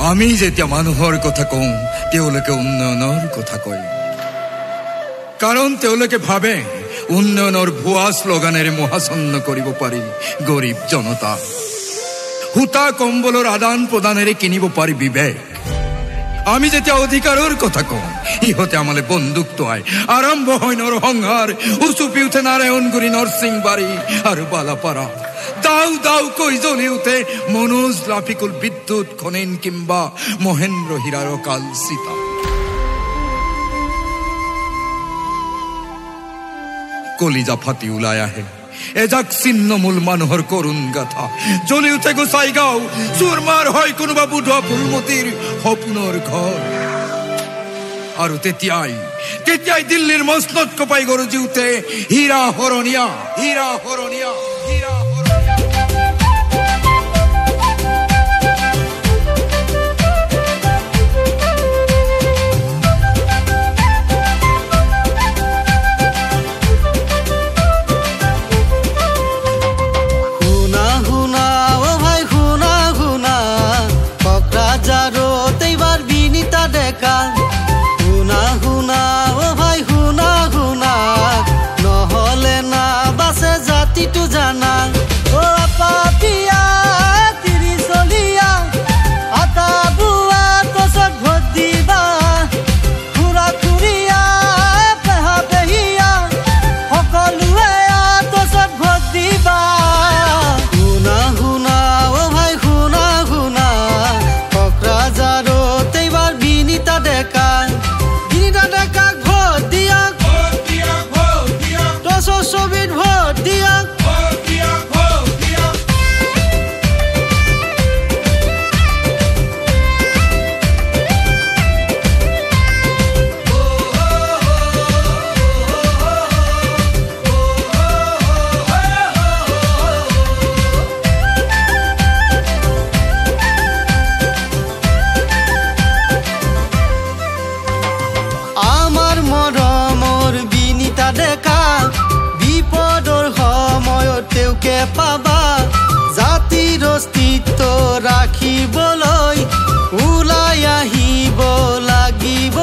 আমি যেতিয়া মানুহৰ কথা কওঁ তেওঁলোকে উন্নয়নৰ কথা কয় কাৰণ তেওঁলোকে ভাবে উন্নয়নৰ ভুৱা স্লোগানেৰে মহাচন্ন কৰিব পাৰি গৰীব জনতা হুতা কম্বলৰ আদান প্ৰদানেৰে কিনিব পাৰি বিবেক আমি যেতিয়া অধিকাৰৰ কথা কওঁ ইহঁতে আমালে বন্দুক তোৱাই আৰম্ভ হয় নৰসংহাৰ উচুপি উঠে নাৰায়ণগুৰি নৰসিংবাৰী আৰু বালাপাৰা দাও দাও কৈ জ্বলি উঠে মনোজ লাফিকুল বিদ্যুৎ খনেন কিম্বা মহেন্দ্ৰ হীৰাৰ কাল সীতা কলিজা ফাটি ওলাই আহে এজাক ছিন্নমূল মানুহৰ কৰুণ গাথা জ্বলি উঠে গোসাইগাঁও চুৰমাৰ হয় কোনোবা বুধোৱা ফুলমতিৰ সপোনৰ ঘৰ আৰু তেতিয়াই দিল্লীৰ মসনদ কপাই গৰজি উঠে হীৰা হৰণীয়া হীৰা হৰণীয়া হীৰা পাবা জাতিৰ অস্তিত্ব ৰাখিবলৈ ওলাই আহিব লাগিব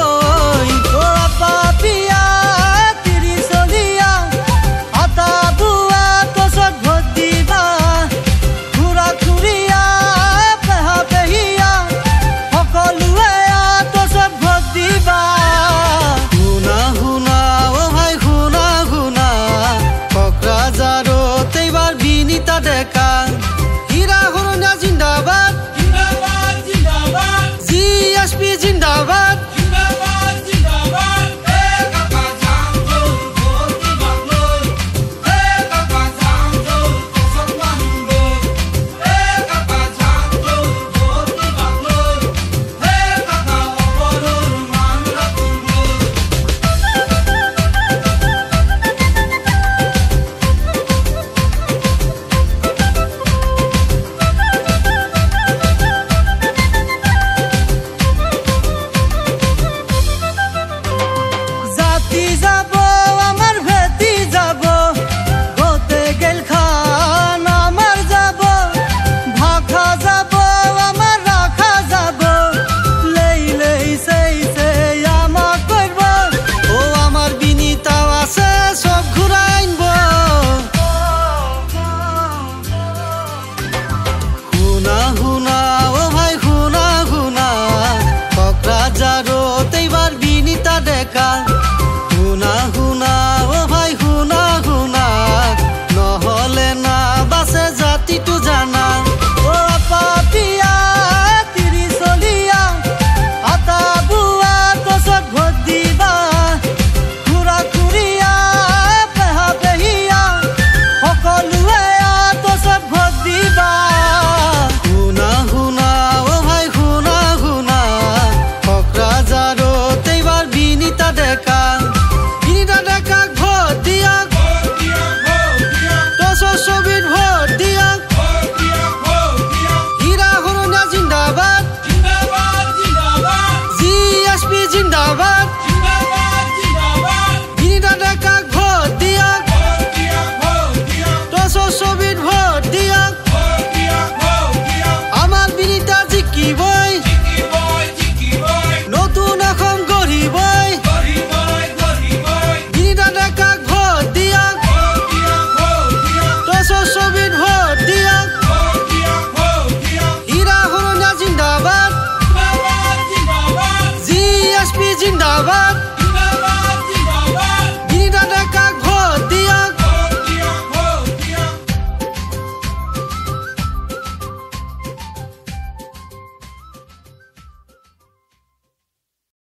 পাপিয়া তিৰিচলীয়া আটা বুৱা কচত ভোট দিবা খুৰা খুৰীয়া পেহা পেহীয়া সকলোৱে কচত ভোট দিবা শুনা শুনা অ ভাই শুনা শুনা কক্ৰাঝাৰৰ বিনীতা ডেকা হীৰা হৰণীয়া জিন্দাবাদ জিন্দাবাদ জিন্দাবাদ জিএসপি জিন্দাবাদ জিন্দাবাদ জিন্দাবাদ হে কাকা জাংজো ভোটি বাগলৈ হে কাকা জাংজো কসংবাংগো হে কাকা জাংজো ভোটি বাগলৈ হে কাকা অপৰৰ মান ৰাখুগো শুনা